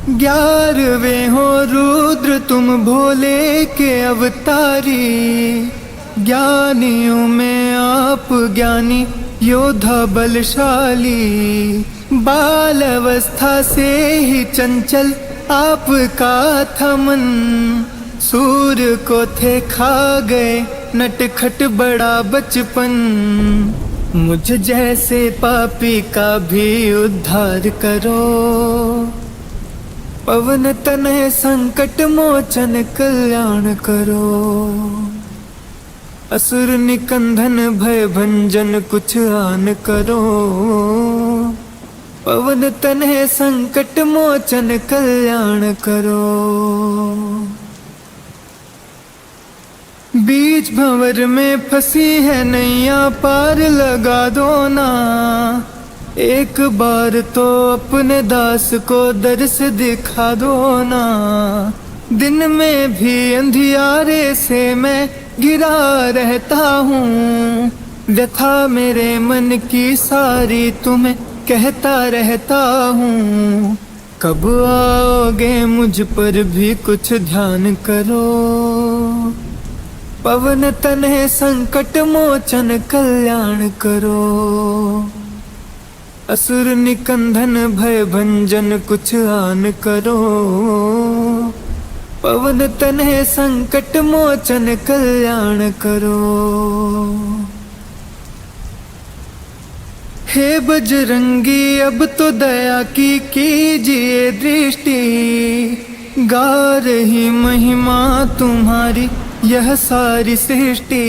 ग्यारहवें हो रुद्र तुम भोले के अवतारी। ज्ञानियों में आप ज्ञानी योद्धा बलशाली। बाल अवस्था से ही चंचल आपका था मन। सूर्य को थे खा गए नटखट बड़ा बचपन। मुझ जैसे पापी का भी उद्धार करो। पवन तनय संकट मोचन कल्याण करो। असुर निकंदन भय भंजन कुछ आन करो। पवन तनय संकट मोचन कल्याण करो। बीच भंवर में फंसी है नैया पार लगा दो ना। एक बार तो अपने दास को दर्श दिखा दो ना। दिन में भी अंधियारे से मैं घिरा रहता हूँ। व्यथा मेरे मन की सारी तुम्हें कहता रहता हूँ। कब आओगे मुझ पर भी कुछ ध्यान करो। पवन तनय संकट मोचन कल्याण करो। असुर निकंदन भय भंजन कुछ आन करो। पवन तनय संकट मोचन कल्याण करो। हे बजरंगी अब तो दया की कीजिए दृष्टि। गा रही महिमा तुम्हारी यह सारी सृष्टि।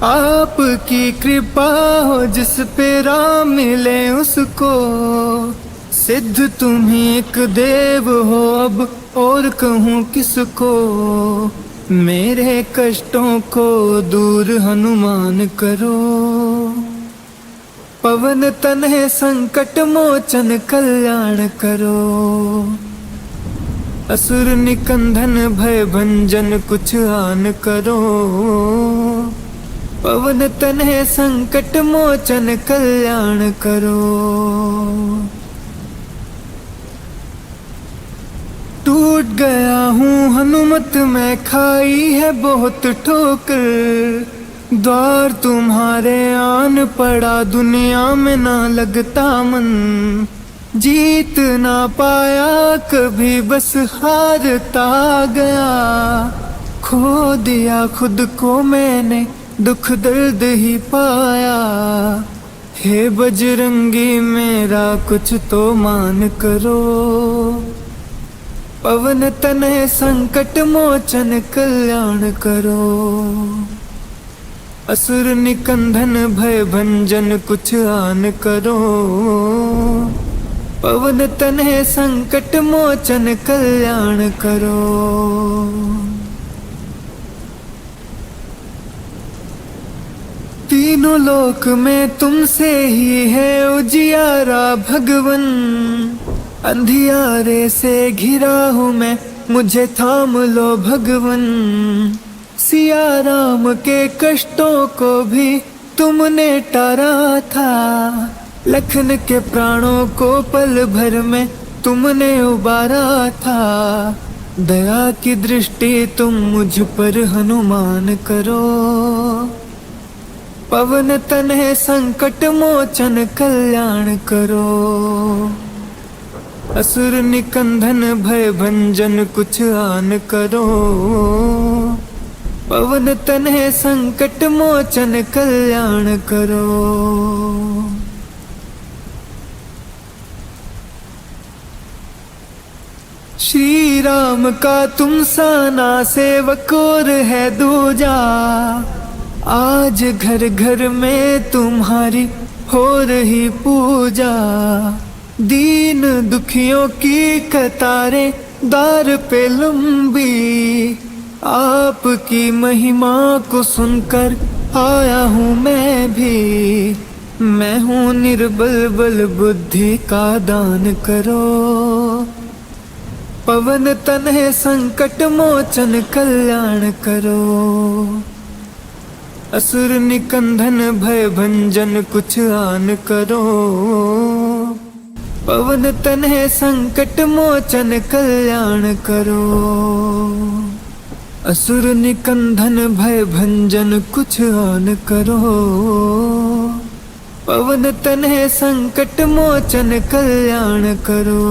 आपकी कृपा हो जिस पे राम मिले उसको। सिद्ध तुम ही एक देव हो अब और कहूँ किसको। मेरे कष्टों को दूर हनुमान करो। पवन तनय संकट मोचन कल्याण करो। असुर निकंदन भय भंजन कुछ आन करो। पवन तनय संकट मोचन कल्याण करो। टूट गया हूँ हनुमत मैं खाई है बहुत ठोकर। द्वार तुम्हारे आन पड़ा दुनिया में ना लगता मन। जीत ना पाया कभी बस हारता गया। खो दिया खुद को मैंने दुख दर्द ही पाया। हे बजरंगी मेरा कुछ तो मान करो। पवन तनय संकट मोचन कल्याण करो। असुर निकंदन भय भंजन कुछ आन करो। पवन तनय संकट मोचन कल्याण करो। तीनों लोक में तुमसे ही है उजियारा भगवन। अंधियारे से घिरा हूँ मैं मुझे थाम लो भगवन। सिया राम के कष्टों को भी तुमने टारा था। लखन के प्राणों को पल भर में तुमने उबारा था। दया की दृष्टि तुम मुझ पर हनुमान करो। पवन तनय संकट मोचन कल्याण करो। असुर निकंदन भय भंजन कुछ आन करो। पवन तनय संकट मोचन कल्याण करो। श्री राम का तुम सा ना सेवक और है दूजा। आज घर घर में तुम्हारी हो रही पूजा। दीन दुखियों की कतारें द्वार पे लंबी। आपकी महिमा को सुनकर आया हूँ मैं भी। मैं हूँ निर्बल बल बुद्धि का दान करो। पवन तनय संकट मोचन कल्याण करो। असुर निकंदन भय भंजन कुछ आन करो। पवन तनय संकट मोचन कल्याण करो। असुर निकंदन भय भंजन कुछ आन करो। पवन तनय संकट मोचन कल्याण करो।